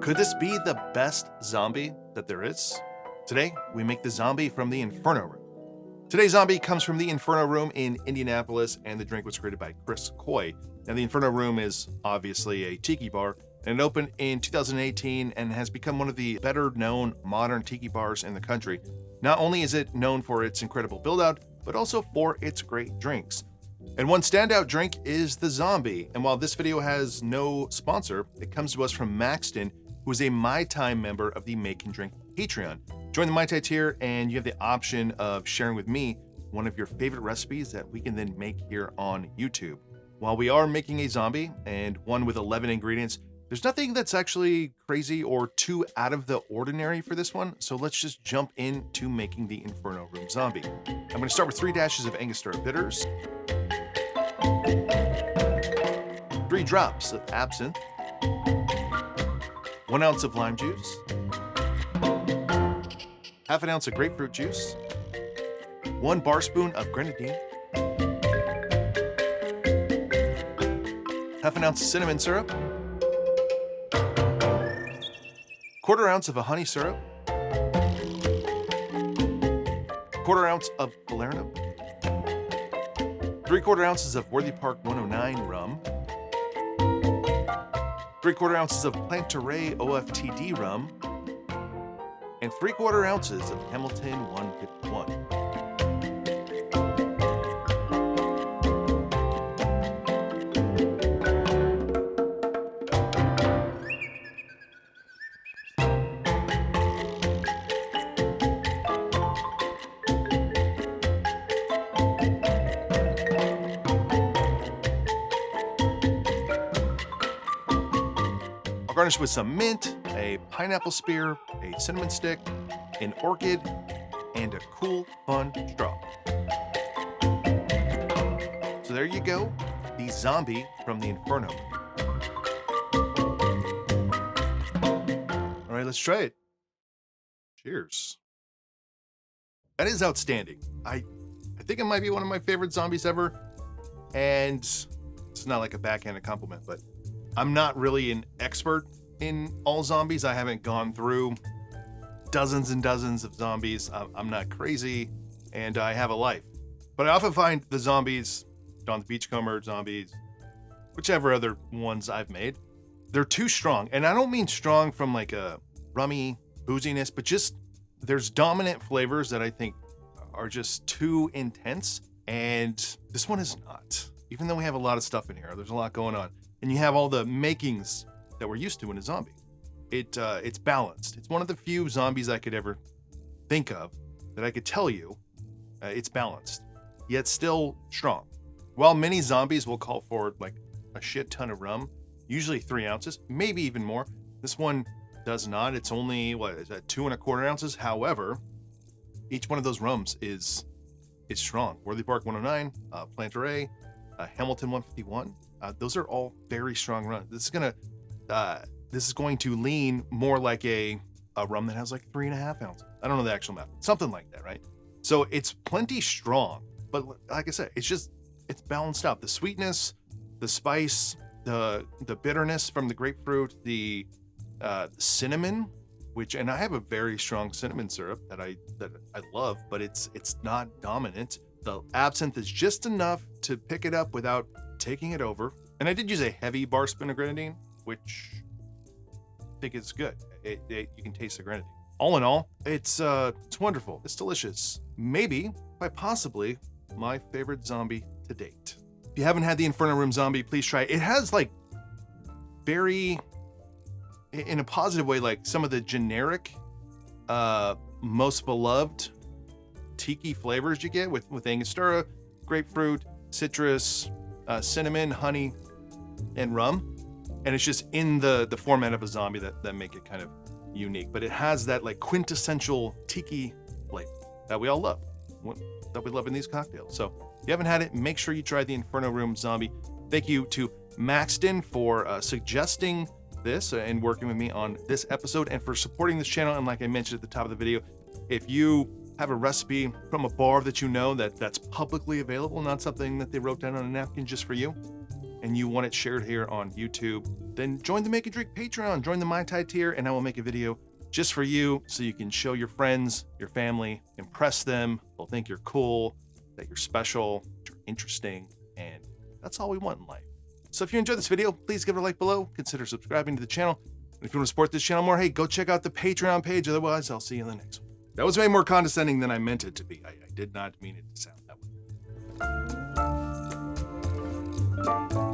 Could this be the best zombie that there is? Today, we make the zombie from the Inferno Room. Today's zombie comes from the Inferno Room in Indianapolis, and the drink was created by Chris Coy. Now, the Inferno Room is obviously a tiki bar, and it opened in 2018 and has become one of the better-known modern tiki bars in the country. Not only is it known for its incredible build-out, but also for its great drinks. And one standout drink is the zombie. And while this video has no sponsor, it comes to us from Maxton, who is a My Time member of the Make and Drink Patreon. Join the My Time tier and you have the option of sharing with me one of your favorite recipes that we can then make here on YouTube. While we are making a zombie and one with 11 ingredients, there's nothing that's actually crazy or too out of the ordinary for this one. So let's just jump into making the Inferno Room zombie. I'm gonna start with 3 dashes of Angostura bitters, 3 drops of absinthe, 1 ounce of lime juice, half an ounce of grapefruit juice, 1 bar spoon of grenadine, half an ounce of cinnamon syrup, 1/4 ounce of a honey syrup, 1/4 ounce of falernum, 3/4 ounces of Worthy Park 109 rum, 3/4 ounces of Planteray OFTD rum, and 3/4 ounces of Hamiton 151. Garnish with some mint, a pineapple spear, a cinnamon stick, an orchid, and a cool, fun straw. So there you go, the zombie from the Inferno. All right, let's try it. Cheers. That is outstanding. I think it might be one of my favorite zombies ever, and it's not like a backhanded compliment, but I'm not really an expert in all zombies. I haven't gone through dozens and dozens of zombies. I'm not crazy, and I have a life. But I often find the zombies, Dawn the Beachcomber zombies, whichever other ones I've made, they're too strong. And I don't mean strong from like a rummy booziness, but just there's dominant flavors that I think are just too intense. And this one is not. Even though we have a lot of stuff in here, there's a lot going on. And you have all the makings that we're used to in a zombie. It's balanced. It's one of the few zombies I could ever think of that I could tell you it's balanced, yet still strong. While many zombies will call for like a shit ton of rum, usually 3 ounces, maybe even more, this one does not. It's only, 2 1/4 ounces. However, each one of those rums is strong. Worthy Park 109, Planteray, Hamiton 151. Those are all very strong rums. This is going to lean more like a rum that has like 3.5 ounces. I don't know the actual math, something like that, right? So it's plenty strong, but like I said, it's balanced out. The sweetness, the spice, the bitterness from the grapefruit, the cinnamon, and I have a very strong cinnamon syrup that I love, but it's not dominant. The absinthe is just enough to pick it up without taking it over. And I did use a heavy bar spoon of grenadine, which I think is good. You can taste the grenadine. All in all, it's wonderful. It's delicious. Maybe, quite possibly, my favorite zombie to date. If you haven't had the Inferno Room zombie, please try it. It has like very, in a positive way, like some of the generic, most beloved tiki flavors you get with Angostura, grapefruit, citrus, cinnamon, honey, and rum. And it's just in the format of a zombie that make it kind of unique. But it has that like quintessential tiki flavor that we all love, that we love in these cocktails. So if you haven't had it, make sure you try the Inferno Room zombie. Thank you to Maxton for suggesting this and working with me on this episode, and for supporting this channel. And like I mentioned at the top of the video, if you have a recipe from a bar that you know that's publicly available, not something that they wrote down on a napkin just for you, and you want it shared here on YouTube, then join the Make and Drink Patreon, join the Mai Tai tier, and I will make a video just for you so you can show your friends, your family, impress them. They'll think you're cool, that you're special, that you're interesting, and that's all we want in life. So if you enjoyed this video, please give it a like below, consider subscribing to the channel. And if you want to support this channel more, hey, go check out the Patreon page. Otherwise, I'll see you in the next one. That was way more condescending than I meant it to be. I did not mean it to sound that way.